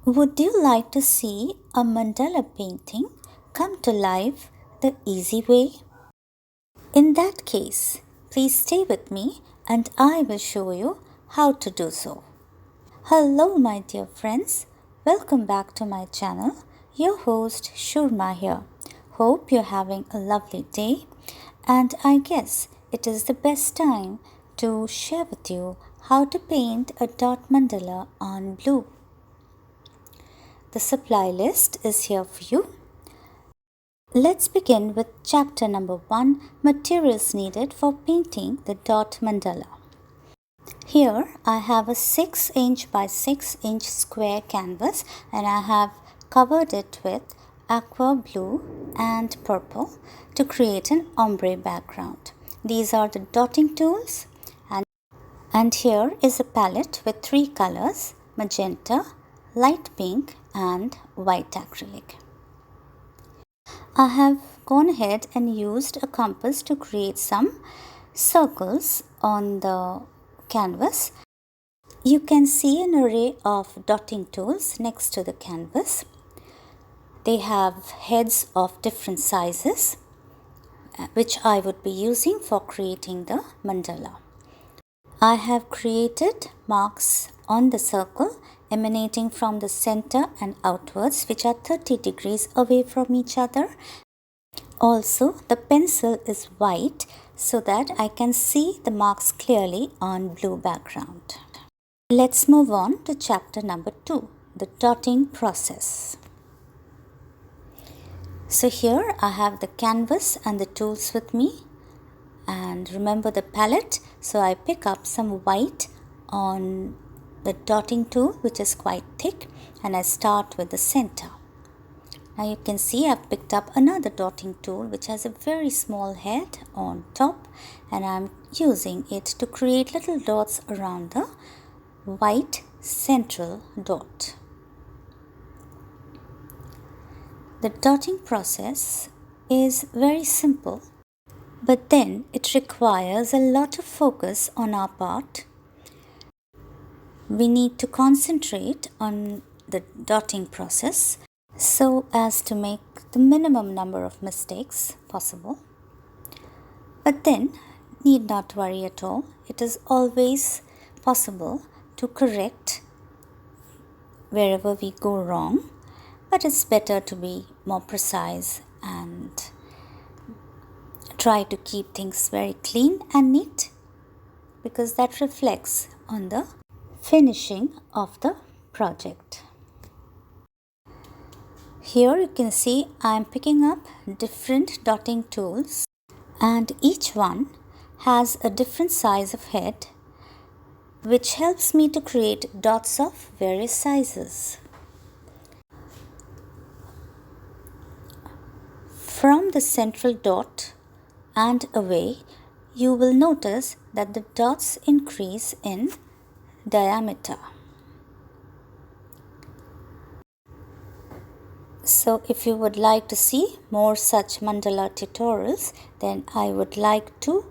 Would you like to see a mandala painting come to life the easy way? In that case, please stay with me and I will show you how to do so. Hello, my dear friends. Welcome back to my channel. Your host Shurma here. Hope you're having a lovely day, and I guess it is the best time to share with you how to paint a dot mandala on blue. The supply list is here for you. Let's begin with chapter number 1, materials needed for painting the dot mandala. Here I have a 6 inch by 6 inch square canvas and I have covered it with aqua blue and purple to create an ombre background. These are the dotting tools, and here is a palette with 3 colors: magenta, light pink and white acrylic. I have gone ahead and used a compass to create some circles on the canvas. You can see an array of dotting tools next to the canvas. They have heads of different sizes, which I would be using for creating the mandala. I have created marks on the circle emanating from the center and outwards, which are 30 degrees away from each other. Also, the pencil is white so that I can see the marks clearly on blue background. Let's move on to chapter number 2, the dotting process. So here I have the canvas and the tools with me, and remember the palette, so I pick up some white on the dotting tool, which is quite thick, and I start with the center. Now you can see I've picked up another dotting tool which has a very small head on top, and I'm using it to create little dots around the white central dot. The dotting process is very simple, but then it requires a lot of focus on our part. We need to concentrate on the dotting process so as to make the minimum number of mistakes possible. But then, need not worry at all. It is always possible to correct wherever we go wrong, but it's better to be more precise and try to keep things very clean and neat, because that reflects on the finishing of the project. Here you can see I am picking up different dotting tools, and each one has a different size of head, which helps me to create dots of various sizes. From the central dot and away, you will notice that the dots increase in diameter. So if you would like to see more such mandala tutorials, then I would like to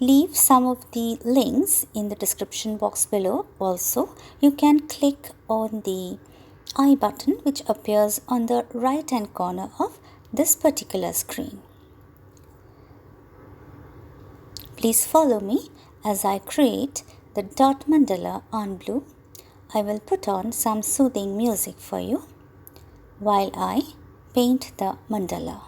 leave some of the links in the description box below. Also, you can click on the I button which appears on the right hand corner of this particular screen. Please follow me as I create the dot mandala on blue. I will put on some soothing music for you while I paint the mandala.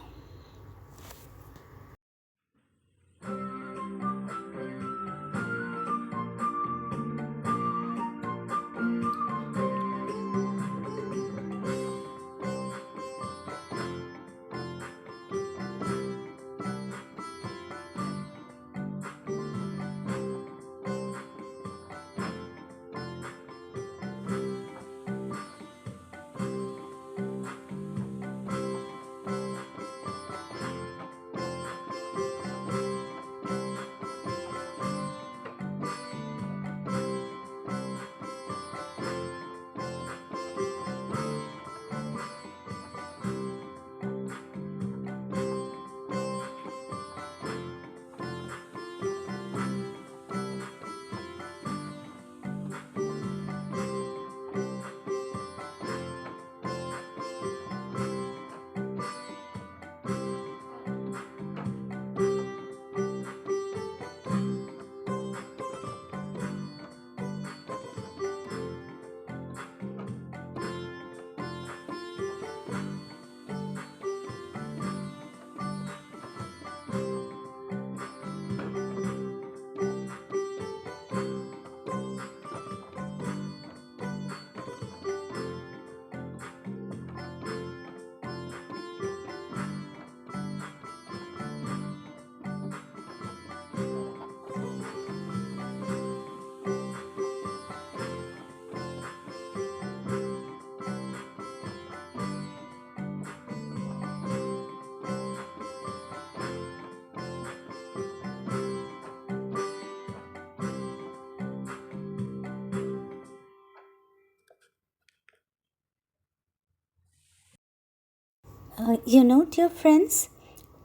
Dear friends,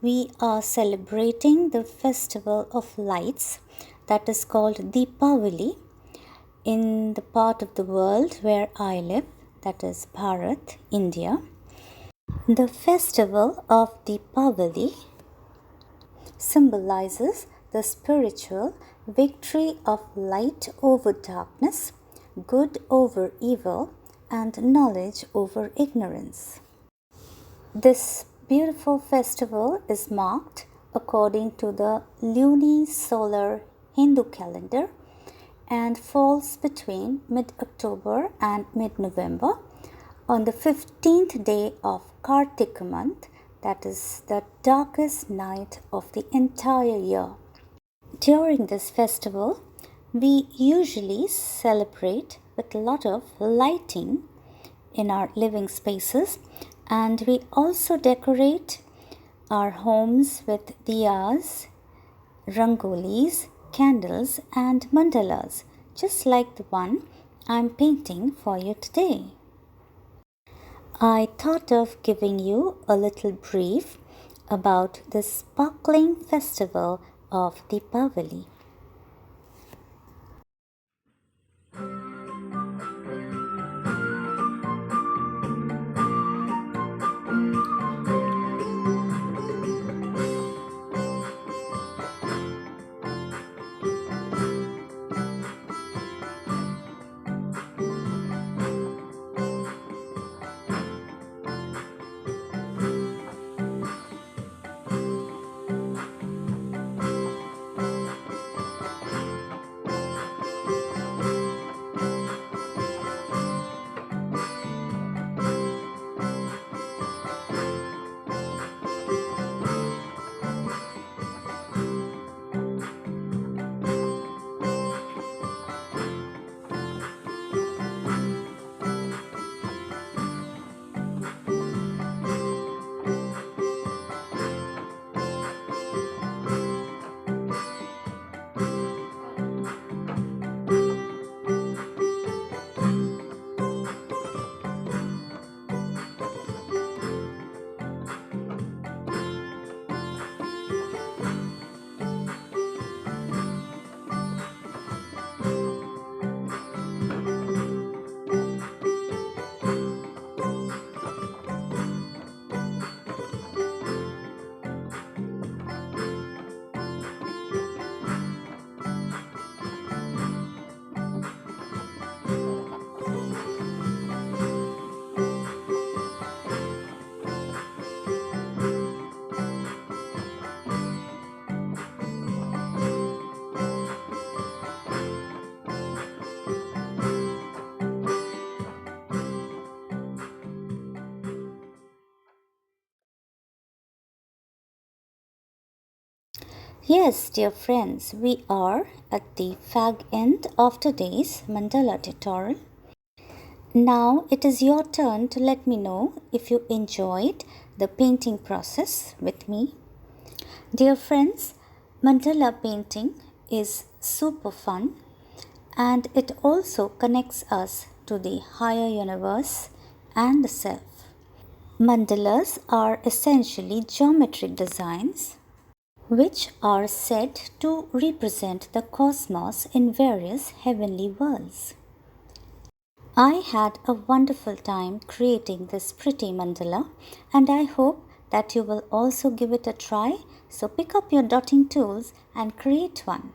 we are celebrating the festival of lights that is called Deepavali in the part of the world where I live, that is Bharat, India. The festival of Deepavali symbolizes the spiritual victory of light over darkness, good over evil, and knowledge over ignorance. This beautiful festival is marked according to the lunisolar Hindu calendar and falls between mid-October and mid-November on the 15th day of Kartika month, that is the darkest night of the entire year. During this festival, we usually celebrate with a lot of lighting in our living spaces, and we also decorate our homes with diyas, rangolis, candles, and mandalas, just like the one I'm painting for you today. I thought of giving you a little brief about the sparkling festival of Deepavali. Yes, dear friends, we are at the fag end of today's mandala tutorial. Now it is your turn to let me know if you enjoyed the painting process with me. Dear friends, mandala painting is super fun and it also connects us to the higher universe and the self. Mandalas are essentially geometric designs which are said to represent the cosmos in various heavenly worlds. I had a wonderful time creating this pretty mandala, and I hope that you will also give it a try. So pick up your dotting tools and create one.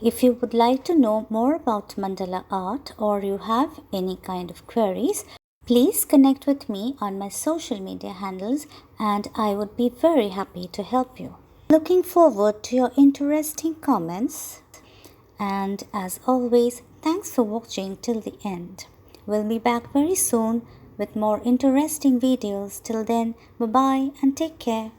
If you would like to know more about mandala art or you have any kind of queries, please connect with me on my social media handles and I would be very happy to help you. Looking forward to your interesting comments. And as always, thanks for watching till the end. We'll be back very soon with more interesting videos. Till then, bye-bye and take care.